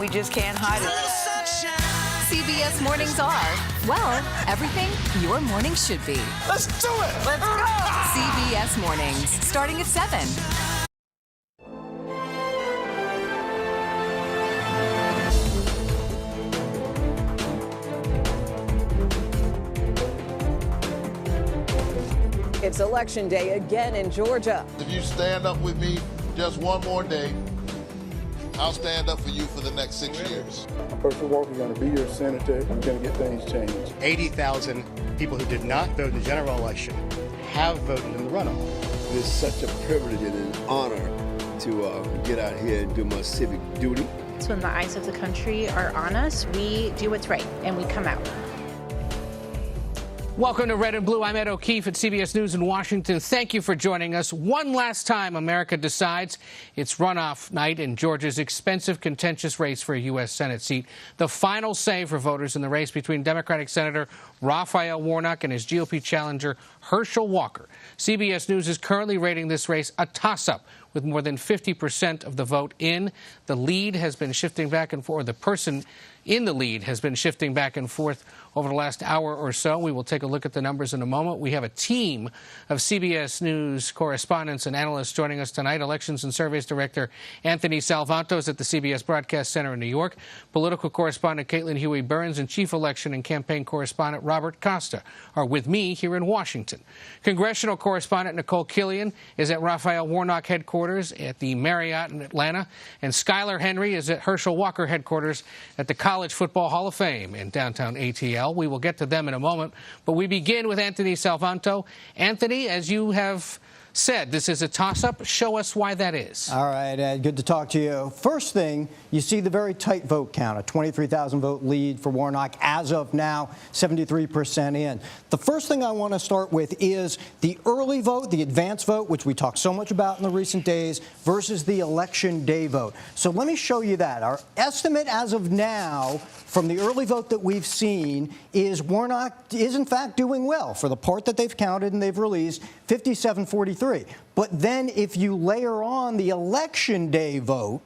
We just can't hide it. CBS mornings are, well, everything your morning should be. Let's do it! Let's go! CBS mornings, starting at 7. It's election day again in Georgia. If you stand up with me just one more day, I'll stand up for you for the next 6 years. Herschel Walker is going to be your senator. We're going to get things changed. 80,000 people who did not vote in the general election have voted in the runoff. It is such a privilege and an honor to get out here and do my civic duty. When the eyes of the country are on us, we do what's right and we come out. Welcome to Red and Blue. I'm Ed O'Keefe at CBS News in Washington. Thank you for joining us. One last time, America decides. It's runoff night in Georgia's expensive, contentious race for a U.S. Senate seat. The final say for voters in the race between Democratic Senator Raphael Warnock and his GOP challenger Herschel Walker. CBS News is currently rating this race a toss-up, with more than 50% of the vote in. The lead has been shifting back and forth. The person in the lead has been shifting back and forth over the last hour or so. We will take a look at the numbers in a moment. We have a team of CBS News correspondents and analysts joining us tonight. Elections and Surveys Director Anthony Salvanto is at the CBS Broadcast Center in New York. Political correspondent Caitlin Huey-Burns and Chief Election and Campaign Correspondent Robert Costa are with me here in Washington. Congressional correspondent Nicole Killian is at Raphael Warnock headquarters at the Marriott in Atlanta. And Skylar Henry is at Herschel Walker headquarters at the College Football Hall of Fame in downtown ATL. We will get to them in a moment, but we begin with Anthony Salvanto. Anthony, as you have said, this is a toss-up. Show us why that is. All right, Ed, good to talk to you. First thing, you see the very tight vote count, a 23,000 vote lead for Warnock as of now, 73% in. The first thing I want to start with is the early vote, the advance vote, which we talked so much about in the recent days, versus the election day vote. So let me show you that. Our estimate as of now from the early vote that we've seen is Warnock is in fact doing well for the part that they've counted and they've released, 57-43. But then if you layer on the election day vote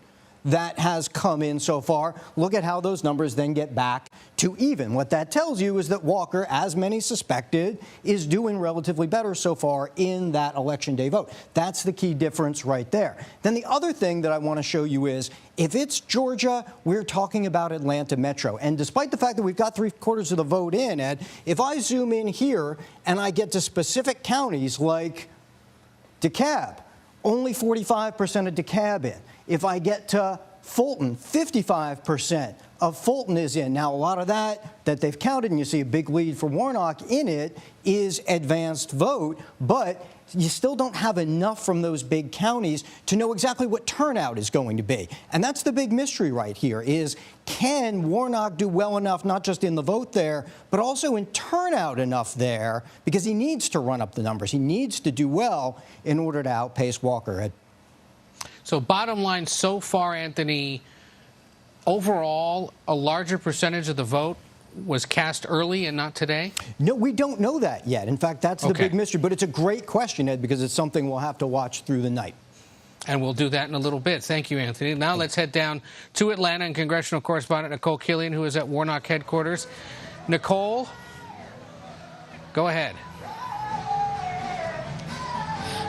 that has come in so far, look at how those numbers then get back to even. What that tells you is that Walker, as many suspected, is doing relatively better so far in that election day vote. That's the key difference right there. Then the other thing that I want to show you is, if it's Georgia, we're talking about Atlanta Metro. And despite the fact that we've got 3/4 of the vote in, Ed, if I zoom in here and I get to specific counties like DeKalb, only 45% of DeKalb in. If I get to Fulton, 55% of Fulton is in. Now, a lot of that they've counted, and you see a big lead for Warnock in it, is advanced vote, but you still don't have enough from those big counties to know exactly what turnout is going to be. And that's the big mystery right here, is can Warnock do well enough, not just in the vote there, but also in turnout enough there, because he needs to run up the numbers. He needs to do well in order to outpace Walker. So bottom line so far, Anthony, overall, a larger percentage of the vote was cast early and not today? No, we don't know that yet. In fact, that's the big mystery. But it's a great question, Ed, because it's something we'll have to watch through the night. And we'll do that in a little bit. Thank you, Anthony. Now let's head down to Atlanta and congressional correspondent Nicole Killian, who is at Warnock headquarters. Nicole, go ahead.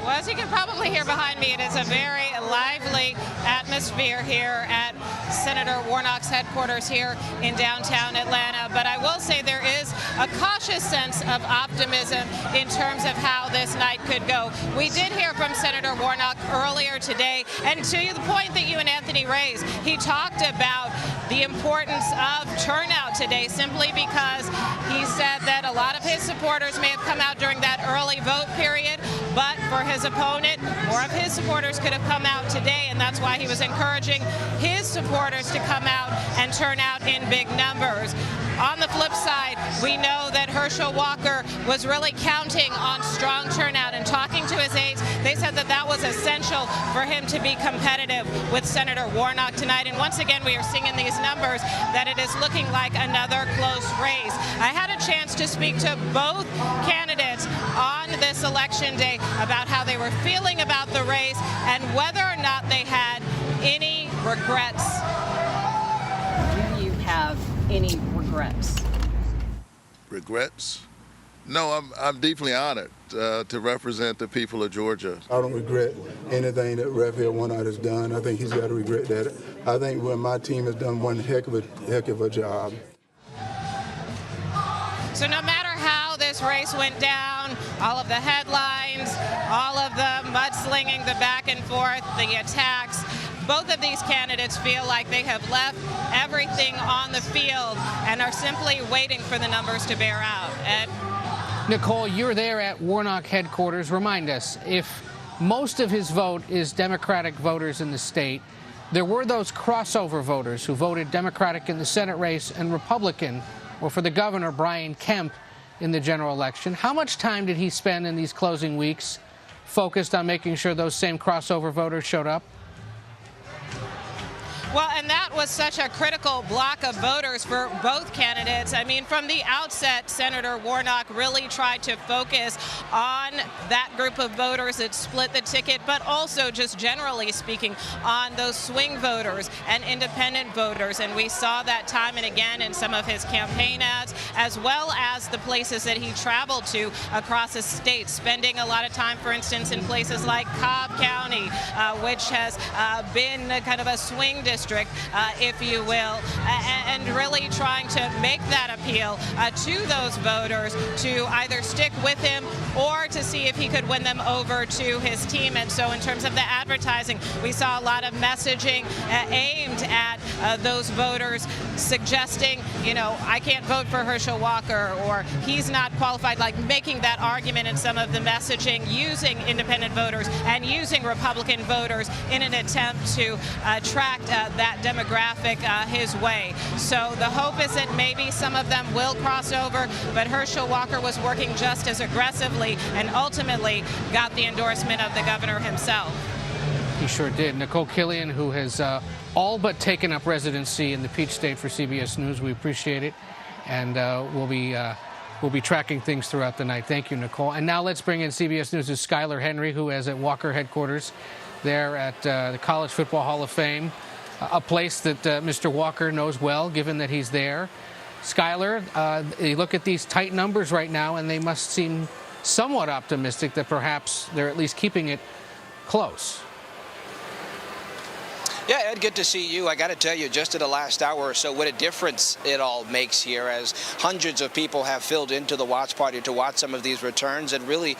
Well, as you can probably hear behind me, it is a very lively atmosphere here at Senator Warnock's headquarters here in downtown Atlanta. But I will say there is a cautious sense of optimism in terms of how this night could go. We did hear from Senator Warnock earlier today, and to the point that you and Anthony raised, he talked about the importance of turnout today, simply because he said that a lot of his supporters may have come out during that early vote period, but for his opponent, more of his supporters could have come out today, and that's why he was encouraging his supporters to come out and turn out in big numbers. On the flip side, we know that Herschel Walker was really counting on strong turnout, and talking to his aides, they said that that was essential for him to be competitive with Senator Warnock tonight. And once again, we are seeing in these numbers that it is looking like another close race. I had a chance to speak to both candidates on this election day about how they were feeling about the race and whether or not they had any regrets. any regrets? Regrets? No, I'm deeply honored to represent the people of Georgia. I don't regret anything that Raphael Warnock has done. I think he's got to regret that. I think my team has done one heck of a job. So no matter how this race went down, all of the headlines, all of the mudslinging, the back and forth, the attacks, both of these candidates feel like they have left everything on the field and are simply waiting for the numbers to bear out. Ed? Nicole, you're there at Warnock headquarters. Remind us, if most of his vote is Democratic voters in the state, there were those crossover voters who voted Democratic in the Senate race and Republican, or for the governor, Brian Kemp, in the general election. How much time did he spend in these closing weeks focused on making sure those same crossover voters showed up? Well, and that was such a critical block of voters for both candidates. I mean, from the outset, Senator Warnock really tried to focus on that group of voters that split the ticket, but also just generally speaking on those swing voters and independent voters. And we saw that time and again in some of his campaign ads, as well as the places that he traveled to across the state, spending a lot of time, for instance, in places like Cobb County, which has been kind of a swing district, if you will, and really trying to make that appeal to those voters to either stick with him or to see if he could win them over to his team. And so in terms of the advertising, we saw a lot of messaging aimed at those voters, suggesting, you know, I can't vote for Herschel Walker, or he's not qualified, like making that argument in some of the messaging, using independent voters and using Republican voters in an attempt to attract that demographic his way. So the hope is that maybe some of them will cross over, but Herschel Walker was working just as aggressively and ultimately got the endorsement of the governor himself. He sure did. Nicole Killian, who has all but taken up residency in the Peach State for CBS News. We appreciate it, and we'll be tracking things throughout the night. Thank you, Nicole. And now let's bring in CBS News' Skylar Henry, who is at Walker headquarters there at the College Football Hall of Fame, a place that Mr. Walker knows well, given that he's there. Skylar, you look at these tight numbers right now, and they must seem somewhat optimistic that perhaps they're at least keeping it close. Yeah, Ed, good to see you. I got to tell you, just in the last hour or so, what a difference it all makes here, as hundreds of people have filled into the watch party to watch some of these returns, and really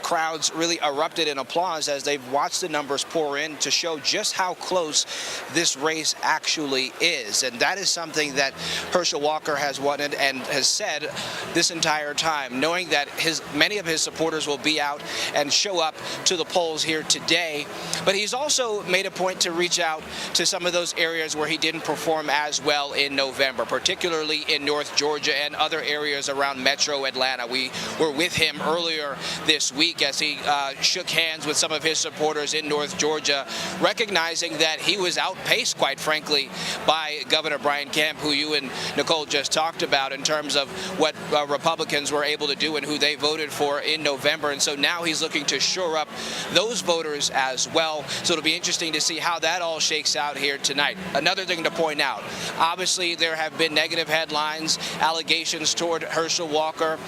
crowds really erupted in applause as they've watched the numbers pour in to show just how close this race actually is. And that is something that Herschel Walker has wanted and has said this entire time, knowing that many of his supporters will be out and show up to the polls here today. But he's also made a point to reach out to some of those areas where he didn't perform as well in November, particularly in North Georgia and other areas around Metro Atlanta. We were with him earlier this week as he shook hands with some of his supporters in North Georgia, recognizing that he was outpaced, quite frankly, by Governor Brian Kemp, who you and Nicole just talked about, in terms of what Republicans were able to do and who they voted for in November. And so now he's looking to shore up those voters as well. So it'll be interesting to see how that all shakes out here tonight. Another thing to point out, obviously there have been negative headlines, allegations toward Herschel Walker.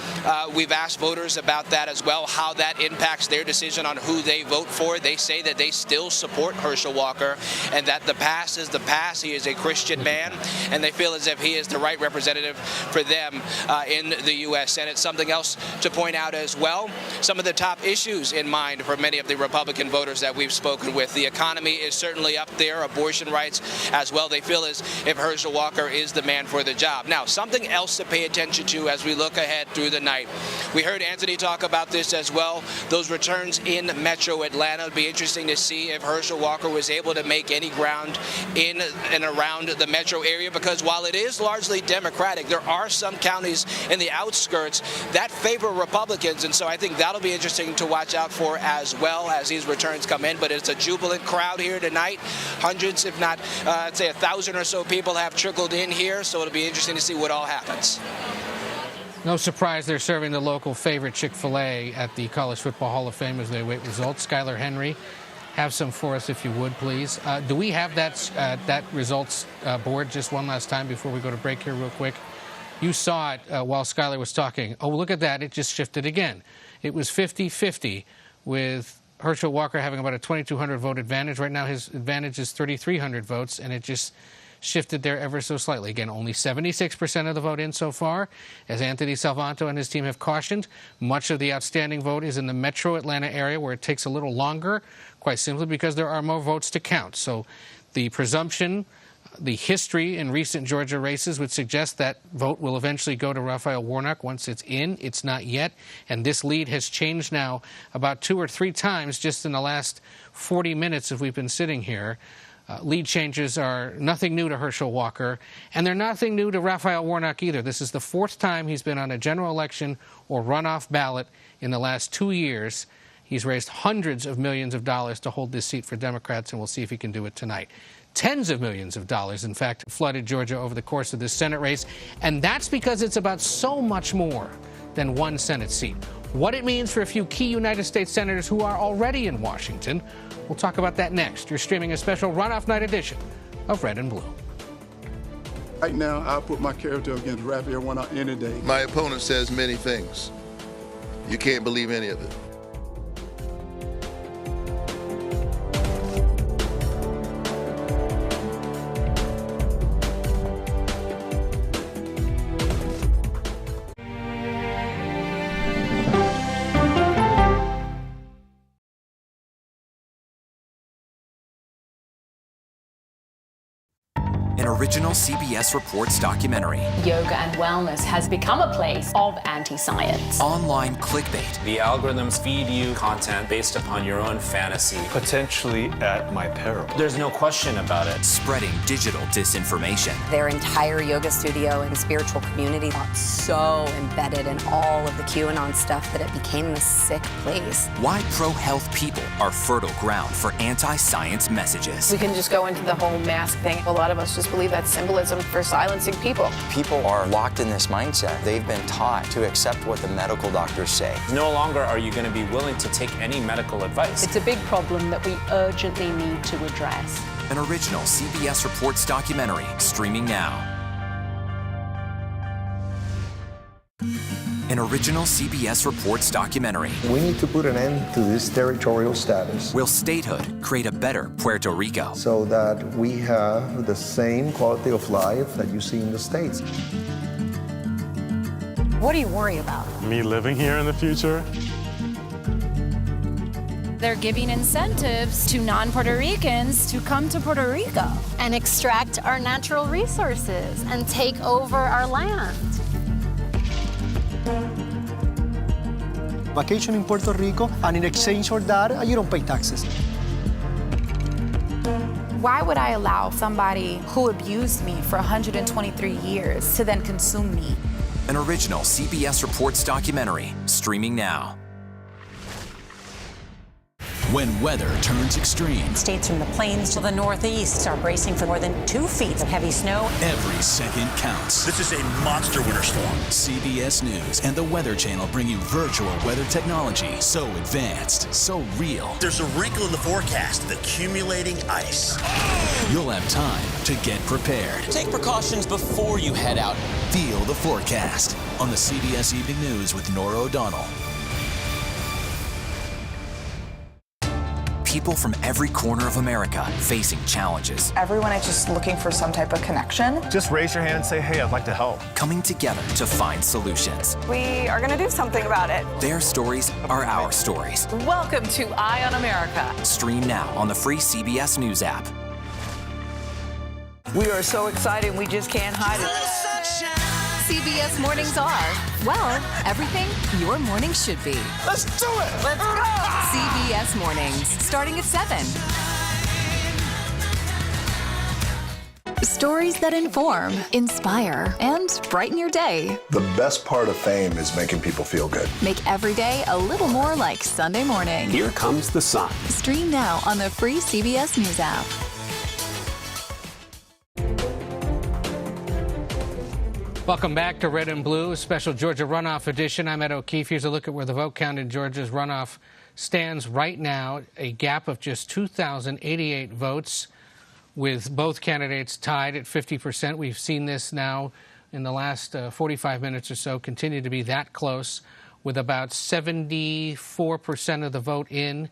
We've asked voters about that as well, how that impacts their decision on who they vote for. They say that they still support Herschel Walker and that the past is the past. He is a Christian man, and they feel as if he is the right representative for them in the U.S. Senate. Something else to point out as well, some of the top issues in mind for many of the Republican voters that we've spoken with. The economy is certainly up there, abortion rights as well. They feel as if Herschel Walker is the man for the job. Now, something else to pay attention to as we look ahead through the night. We heard Anthony talk about this as well, those returns in Metro Atlanta. It'd be interesting to see if Herschel Walker was able to make any ground in and around the metro area, because while it is largely Democratic, there are some counties in the outskirts that favor Republicans, and so I think that'll be interesting to watch out for as well as these returns come in. But it's a jubilant crowd here tonight. Hundreds, if not, I'd say 1,000 or so people have trickled in here, so it'll be interesting to see what all happens. No surprise they're serving the local favorite Chick-fil-A at the College Football Hall of Fame as they await results. Skylar Henry have some for us, if you would, please. Do we have that results board just one last time before we go to break here real quick? You saw it while Skyler was talking. Oh, look at that. It just shifted again. It was 50-50 with Herschel Walker having about a 2,200 vote advantage. Right now his advantage is 3,300 votes, and it just shifted there ever so slightly. Again, only 76% of the vote in so far. As Anthony Salvanto and his team have cautioned, much of the outstanding vote is in the metro Atlanta area, where it takes a little longer, quite simply because there are more votes to count. So the presumption, the history in recent Georgia races would suggest that vote will eventually go to Raphael Warnock once it's in. It's not yet. And this lead has changed now about 2 or 3 times just in the last 40 minutes if we've been sitting here. Lead changes are nothing new to Herschel Walker, and they're nothing new to Raphael Warnock either. This is the 4th time he's been on a general election or runoff ballot in the last 2 years. He's raised hundreds of millions of dollars to hold this seat for Democrats, and we'll see if he can do it tonight. Tens of millions of dollars, in fact, flooded Georgia over the course of this Senate race, and that's because it's about so much more than one Senate seat. What it means for a few key United States senators who are already in Washington, we'll talk about that next. You're streaming a special runoff night edition of Red and Blue. Right now, I'll put my character against Raphael Warnock any day. My opponent says many things. You can't believe any of it. Original CBS Reports documentary. Yoga and wellness has become a place of anti-science. Online clickbait. The algorithms feed you content based upon your own fantasy. Potentially at my peril. There's no question about it. Spreading digital disinformation. Their entire yoga studio and spiritual community got so embedded in all of the QAnon stuff that it became this sick place. Why pro-health people are fertile ground for anti-science messages. We can just go into the whole mask thing. A lot of us just believe that's symbolism for silencing people. People are locked in this mindset. They've been taught to accept what the medical doctors say. No longer are you going to be willing to take any medical advice. It's a big problem that we urgently need to address. An original CBS Reports documentary streaming now. An original CBS Reports documentary. We need to put an end to this territorial status. Will statehood create a better Puerto Rico? So that we have the same quality of life that you see in the States. What do you worry about? Me living here in the future? They're giving incentives to non-Puerto Ricans to come to Puerto Rico and extract our natural resources and take over our land. Vacation in Puerto Rico, and in exchange for that, you don't pay taxes. Why would I allow somebody who abused me for 123 years to then consume me? An original CBS Reports documentary streaming now. When weather turns extreme. States from the plains to the northeast are bracing for more than 2 feet of heavy snow. Every second counts. This is a monster winter storm. CBS News and the Weather Channel bring you virtual weather technology so advanced, so real. There's a wrinkle in the forecast, the accumulating ice. Oh! You'll have time to get prepared. Take precautions before you head out. Feel the forecast on the CBS Evening News with Nora O'Donnell. People from every corner of America facing challenges. Everyone is just looking for some type of connection. Just raise your hand and say, hey, I'd like to help. Coming together to find solutions. We are going to do something about it. Their stories are our stories. Welcome to Eye on America. Stream now on the free CBS News app. We are so excited, we just can't hide it. CBS Mornings are, well, everything your morning should be. Let's do it! Let's go! CBS Mornings, starting at 7. Stories that inform, inspire, and brighten your day. The best part of fame is making people feel good. Make every day a little more like Sunday morning. Here comes the sun. Stream now on the free CBS News app. Welcome back to Red and Blue, a special Georgia runoff edition. I'm Ed O'Keefe. Here's a look at where the vote count in Georgia's runoff stands right now a gap of just 2,088 votes, with both candidates tied at 50%. We've seen this now in the last 45 minutes or so continue to be that close, with about 74% of the vote in.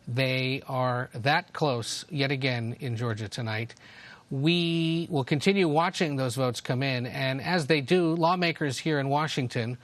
They are that close yet again in Georgia tonight. We will continue watching those votes come in, and as they do, lawmakers here in Washington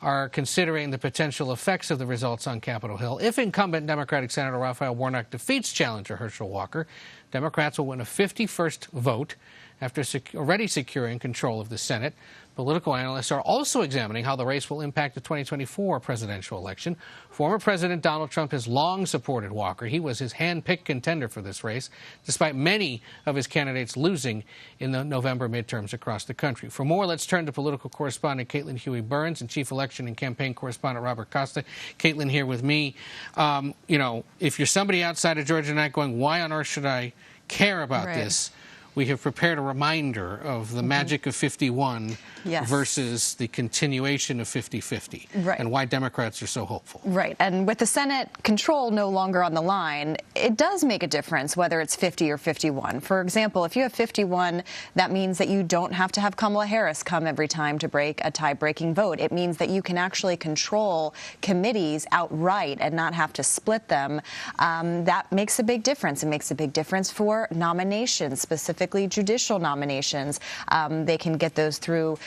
are considering the potential effects of the results on Capitol Hill. If incumbent Democratic Senator Raphael Warnock defeats challenger Herschel Walker, Democrats will win a 51st vote after already securing control of the Senate. Political analysts are also examining how the race will impact the 2024 presidential election. Former President Donald Trump has long supported Walker. He was his hand-picked contender for this race, despite many of his candidates losing in the November midterms across the country. For more, let's turn to political correspondent Caitlin Huey-Burns and chief election and campaign correspondent Robert Costa. Caitlin here with me. If you're somebody outside of Georgia tonight going, why on earth should I care about this? We have prepared a reminder of the magic of 51 versus the continuation of 50-50 and why Democrats are so hopeful. Right. And with the Senate control no longer on the line, it does make a difference whether it's 50 or 51. For example, if you have 51, that means that you don't have to have Kamala Harris come every time to break a tie-breaking vote. It means that you can actually control committees outright and not have to split them. That makes a big difference. It makes a big difference for nominations, specifically judicial nominations. They can get those through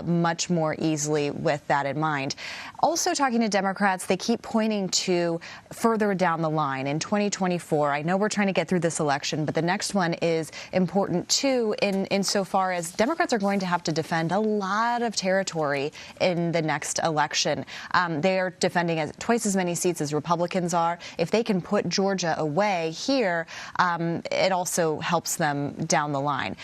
much more easily with that in mind. Also, talking to Democrats, they keep pointing to further down the line in 2024. I know we're trying to get through this election, but the next one is important too insofar as Democrats are going to have to defend a lot of territory in the next election. They are defending twice as many seats as Republicans are. If they can put Georgia away here, it also helps them down the line.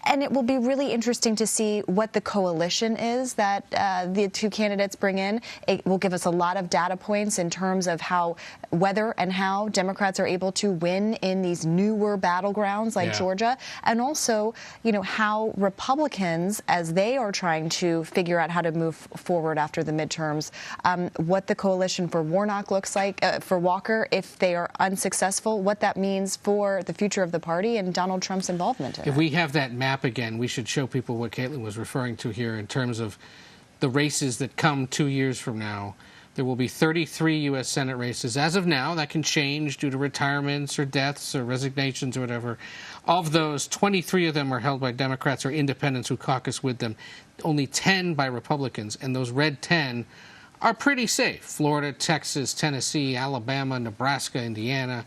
And it will be really interesting to see what the coalition is that the two candidates bring in. It will give us a lot of data points in terms of whether and how Democrats are able to win in these newer battlegrounds like Georgia, and also, how Republicans, as they are trying to figure out how to move forward after the midterms, what the coalition for Warnock looks like, for Walker, if they are unsuccessful, what that means for the future of the party and Donald Trump's involvement in it. If we have that map again, we should show people what Caitlin was referring to here in terms of the races that come 2 years from now. There will be 33 U.S. Senate races. As of now, that can change due to retirements or deaths or resignations or whatever. Of those, 23 of them are held by Democrats or independents who caucus with them. Only 10 by Republicans, and those red 10 are pretty safe. Florida, Texas, Tennessee, Alabama, Nebraska, Indiana,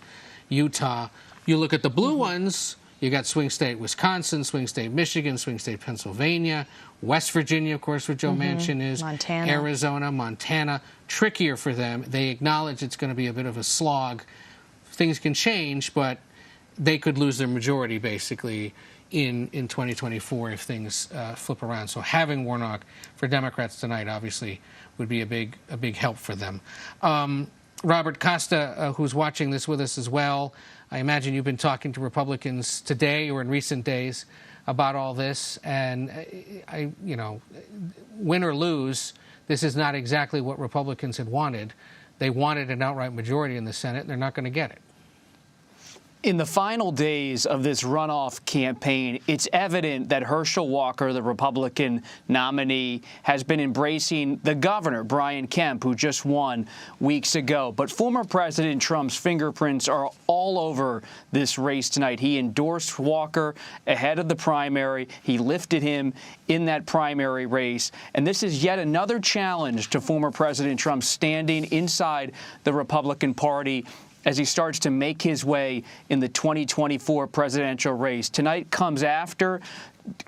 Utah. You look at the blue ones, you got swing state Wisconsin, swing state Michigan, swing state Pennsylvania, West Virginia, of course, where Joe Manchin is, Montana. Arizona, Montana. Trickier for them. They acknowledge it's going to be a bit of a slog. Things can change, but they could lose their majority, basically, in 2024 if things flip around. So having Warnock for Democrats tonight, obviously, would be a big help for them. Robert Costa, who's watching this with us as well, I imagine you've been talking to Republicans today or in recent days about all this, and win or lose, this is not exactly what Republicans had wanted. They wanted an outright majority in the Senate, and they're not going to get it. In the final days of this runoff campaign, it's evident that Herschel Walker, the Republican nominee, has been embracing the governor, Brian Kemp, who just won weeks ago. But former President Trump's fingerprints are all over this race tonight. He endorsed Walker ahead of the primary. He lifted him in that primary race. And this is yet another challenge to former President Trump standing inside the Republican Party as he starts to make his way in the 2024 presidential race. Tonight comes after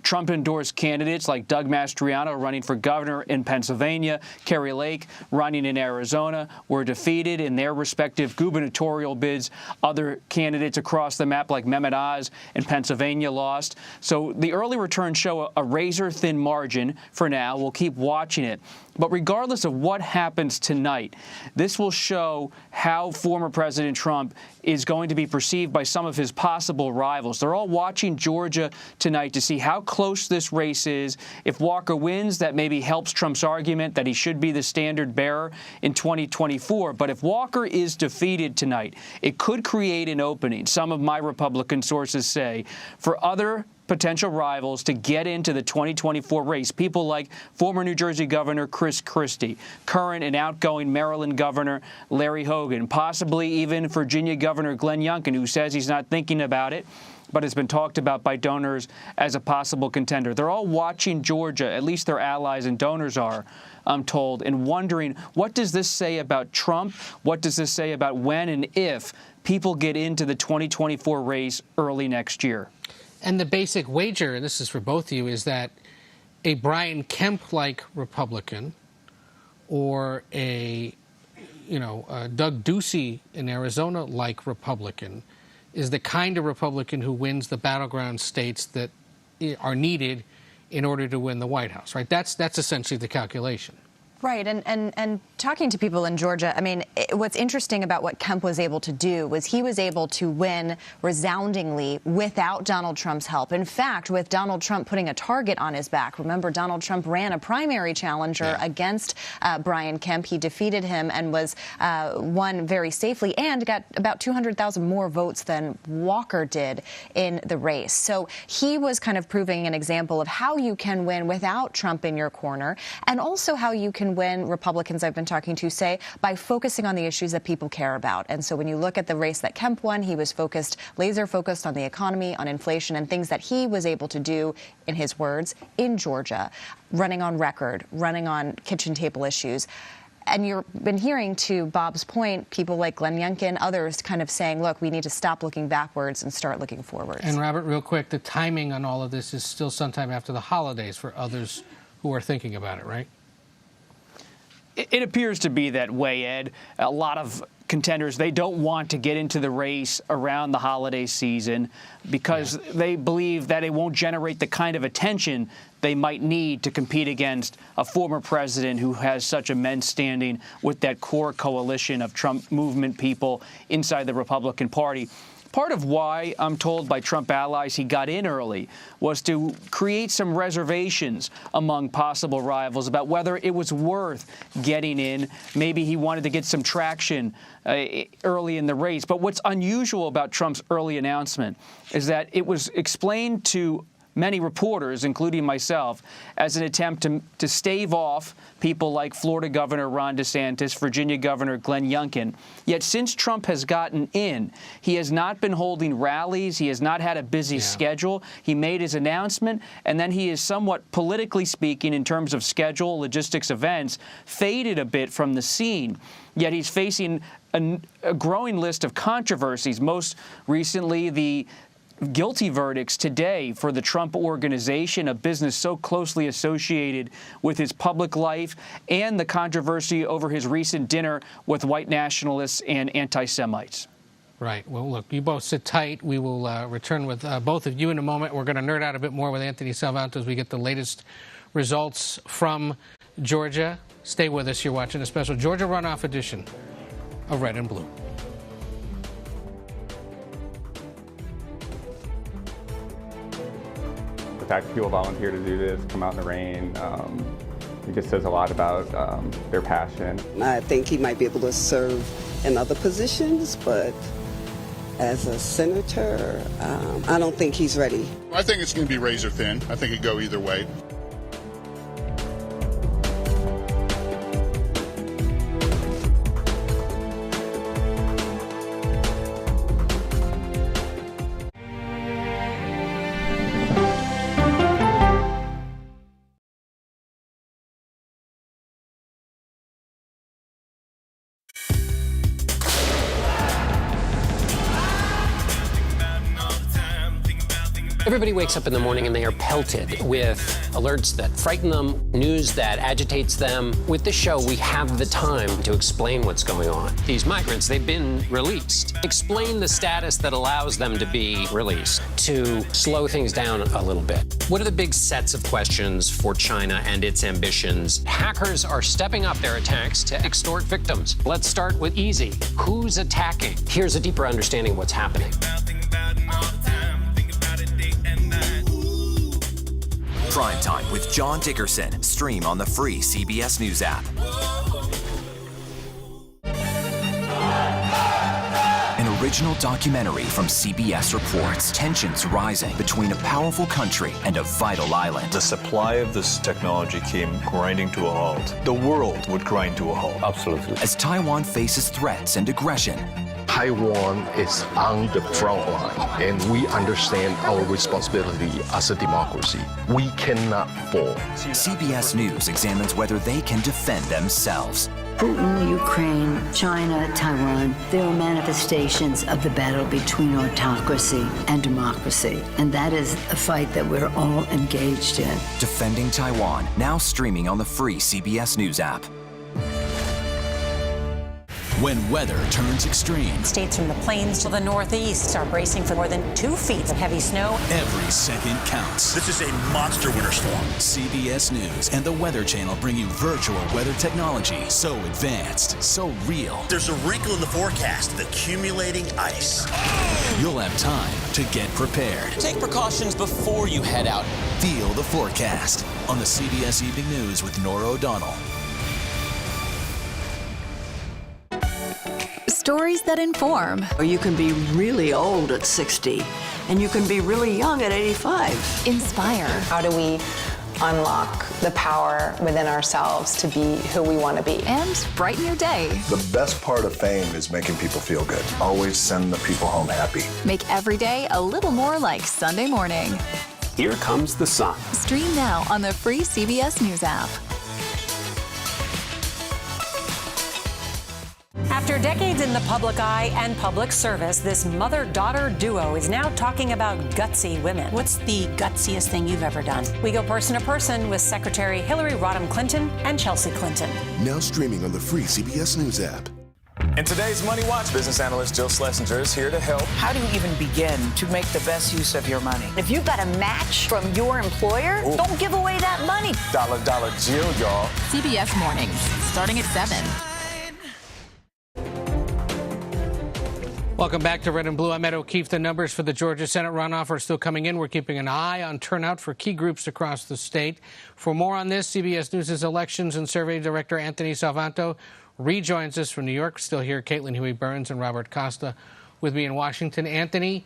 Trump-endorsed candidates like Doug Mastriano running for governor in Pennsylvania, Kari Lake running in Arizona were defeated in their respective gubernatorial bids. Other candidates across the map like Mehmet Oz in Pennsylvania lost. So the early returns show a razor-thin margin for now. We'll keep watching it. But regardless of what happens tonight, this will show how former President Trump is going to be perceived by some of his possible rivals. They're all watching Georgia tonight to see how close this race is. If Walker wins, that maybe helps Trump's argument that he should be the standard bearer in 2024. But if Walker is defeated tonight, it could create an opening, some of my Republican sources say, for other potential rivals to get into the 2024 race. People like former New Jersey Governor Chris Christie, current and outgoing Maryland Governor Larry Hogan, possibly even Virginia Governor Glenn Youngkin, who says he's not thinking about it, but has been talked about by donors as a possible contender. They're all watching Georgia, at least their allies and donors are, I'm told, and wondering, what does this say about Trump? What does this say about when and if people get into the 2024 race early next year? And the basic wager, and this is for both of you, is that a Brian Kemp-like Republican or a Doug Ducey in Arizona-like Republican is the kind of Republican who wins the battleground states that are needed in order to win the White House, right? That's essentially the calculation. Right, and talking to people in Georgia, I mean, what's interesting about what Kemp was able to do was he was able to win resoundingly without Donald Trump's help. In fact, with Donald Trump putting a target on his back. Remember, Donald Trump ran a primary challenger against Brian Kemp. He defeated him and was won very safely and got about 200,000 more votes than Walker did in the race. So he was kind of proving an example of how you can win without Trump in your corner, and also how you can win, Republicans I've been talking to say, by focusing on the issues that people care about. And so when you look at the race that Kemp won, he was laser focused on the economy, on inflation, and things that he was able to do, in his words, in Georgia, running on record, running on kitchen table issues. And you've been hearing, to Bob's point, people like Glenn Youngkin, others kind of saying, look, we need to stop looking backwards and start looking forwards. And Robert, real quick, the timing on all of this is still sometime after the holidays for others who are thinking about it, right? It appears to be that way, Ed. A lot of contenders, they don't want to get into the race around the holiday season because they believe that it won't generate the kind of attention they might need to compete against a former president who has such immense standing with that core coalition of Trump movement people inside the Republican Party. Part of why, I'm told by Trump allies, he got in early was to create some reservations among possible rivals about whether it was worth getting in. Maybe he wanted to get some traction early in the race. But what's unusual about Trump's early announcement is that it was explained to many reporters, including myself, as an attempt to stave off people like Florida Governor Ron DeSantis, Virginia Governor Glenn Youngkin. Yet since Trump has gotten in, he has not been holding rallies. He has not had a busy schedule. He made his announcement, and then he is somewhat, politically speaking, in terms of schedule, logistics, events, faded a bit from the scene. Yet he's facing a growing list of controversies, most recently the guilty verdicts today for the Trump Organization, a business so closely associated with his public life, and the controversy over his recent dinner with white nationalists and anti-Semites. Right. Well, look, you both sit tight. We will return with both of you in a moment. We're going to nerd out a bit more with Anthony Salvanto as we get the latest results from Georgia. Stay with us. You're watching a special Georgia runoff edition of Red and Blue. The fact that people volunteer to do this, come out in the rain, it just says a lot about their passion. I think he might be able to serve in other positions, but as a senator, I don't think he's ready. I think it's going to be razor thin. I think it could go either way. Everybody wakes up in the morning and they are pelted with alerts that frighten them, news that agitates them. With this show, we have the time to explain what's going on. These migrants, they've been released. Explain the status that allows them to be released, to slow things down a little bit. What are the big sets of questions for China and its ambitions? Hackers are stepping up their attacks to extort victims. Let's start with easy. Who's attacking? Here's a deeper understanding of what's happening. Primetime with John Dickerson. Stream on the free CBS News app. An original documentary from CBS reports tensions rising between a powerful country and a vital island. The supply of this technology came grinding to a halt. The world would grind to a halt. Absolutely. As Taiwan faces threats and aggression, Taiwan is on the front line, and we understand our responsibility as a democracy. We cannot fall. CBS News examines whether they can defend themselves. Putin, Ukraine, China, Taiwan, they are manifestations of the battle between autocracy and democracy. And that is a fight that we're all engaged in. Defending Taiwan, now streaming on the free CBS News app. When weather turns extreme, States from the plains to the northeast are bracing for more than 2 feet of heavy snow. every second counts. This is a monster winter storm. CBS News and the Weather Channel bring you virtual weather technology so advanced, so real. There's a wrinkle in the forecast, the accumulating ice. You'll have time to get prepared. Take precautions before you head out. Feel the forecast on the CBS Evening News with Nora O'Donnell. Stories that inform. You can be really old at 60, and you can be really young at 85. Inspire. How do we unlock the power within ourselves to be who we want to be? And brighten your day. The best part of fame is making people feel good. Always send the people home happy. Make every day a little more like Sunday morning. Here comes the sun. Stream now on the free CBS News app. After decades in the public eye and public service, this mother-daughter duo is now talking about gutsy women. What's the gutsiest thing you've ever done? We go person to person with Secretary Hillary Rodham Clinton and Chelsea Clinton. Now streaming on the free CBS News app. In today's Money Watch, business analyst Jill Schlesinger is here to help. How do you even begin to make the best use of your money? If you've got a match from your employer, don't give away that money. Dollar Jill, y'all. CBS Mornings, starting at 7. Welcome back to Red and Blue. I'm Ed O'Keefe. The numbers for the Georgia Senate runoff are still coming in. We're keeping an eye on turnout for key groups across the state. For more on this, CBS News' elections and survey director Anthony Salvanto rejoins us from New York. Still here, Caitlin Huey-Burns and Robert Costa with me in Washington. Anthony,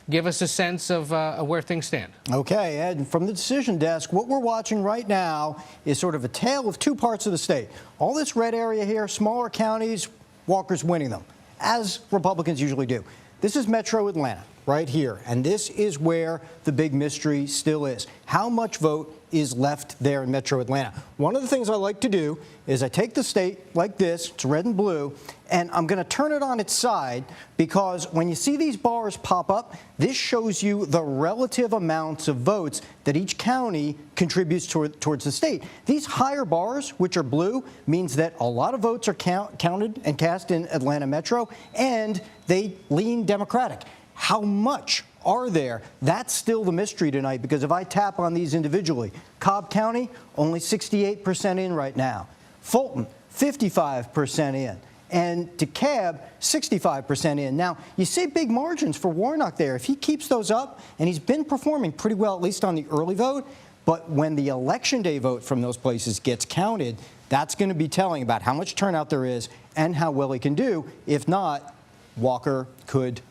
give us a sense of where things stand. Okay, Ed, from the decision desk, what we're watching right now is sort of a tale of two parts of the state. All this red area here, smaller counties, Walker's winning them, as Republicans usually do. This is Metro Atlanta right here, and this is where the big mystery still is. How much vote is left there in Metro Atlanta? One of the things I like to do is I take the state like this, it's red and blue, and I'm going to turn it on its side because when you see these bars pop up, this shows you the relative amounts of votes that each county contributes towards the state. These higher bars, which are blue, means that a lot of votes are counted and cast in Atlanta Metro, and they lean Democratic. How much are there? That's still the mystery tonight, because if I tap on these individually, Cobb County, only 68% in right now. Fulton, 55% in. And DeKalb, 65% in. Now, you see big margins for Warnock there. If he keeps those up, and he's been performing pretty well, at least on the early vote, but when the Election Day vote from those places gets counted, that's going to be telling about how much turnout there is and how well he can do. If not, Walker could,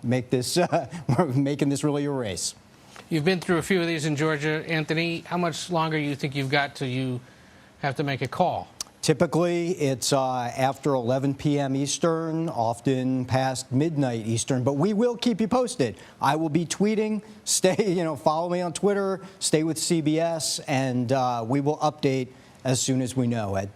make this, making this really a race. You've been through a few of these in Georgia, Anthony. How much longer do you think you've got till you have to make a call? Typically, it's after 11 p.m. Eastern, often past midnight Eastern, but we will keep you posted. I will be tweeting. Follow me on Twitter, stay with CBS, and we will update as soon as we know, Ed.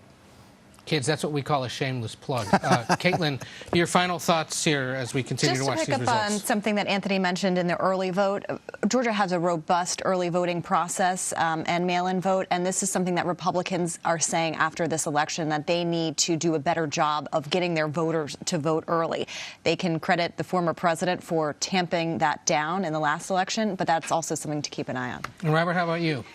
Kids, that's what we call a shameless plug. Caitlin, your final thoughts here as we continue to watch these results. Just to pick up on something that Anthony mentioned in the early vote, Georgia has a robust early voting process and mail-in vote, and this is something that Republicans are saying after this election, that they need to do a better job of getting their voters to vote early. They can credit the former president for tamping that down in the last election, but that's also something to keep an eye on. And Robert, how about you?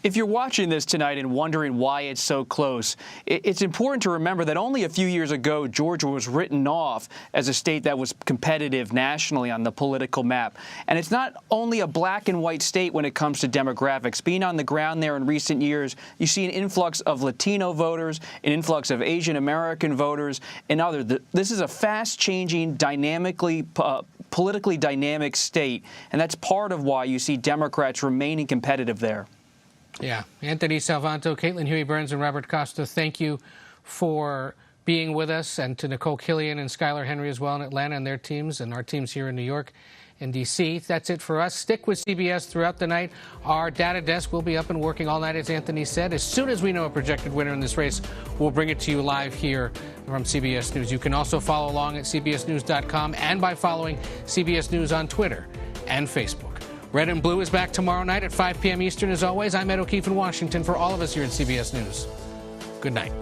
If you're watching this tonight and wondering why it's so close, it's important to remember that only a few years ago, Georgia was written off as a state that was competitive nationally on the political map. And it's not only a black and white state when it comes to demographics. Being on the ground there in recent years, you see an influx of Latino voters, an influx of Asian American voters, and others. This is a fast-changing, politically dynamic state, and that's part of why you see Democrats remaining competitive there. Yeah. Anthony Salvanto, Caitlin Huey-Burns, and Robert Costa, thank you for being with us, and to Nicole Killian and Skylar Henry as well in Atlanta and their teams, and our teams here in New York and D.C. That's it for us. Stick with CBS throughout the night. Our data desk will be up and working all night, as Anthony said. As soon as we know a projected winner in this race, we'll bring it to you live here from CBS News. You can also follow along at cbsnews.com and by following CBS News on Twitter and Facebook. Red and Blue is back tomorrow night at 5 p.m. Eastern. As always, I'm Ed O'Keefe in Washington. For all of us here at CBS News, good night.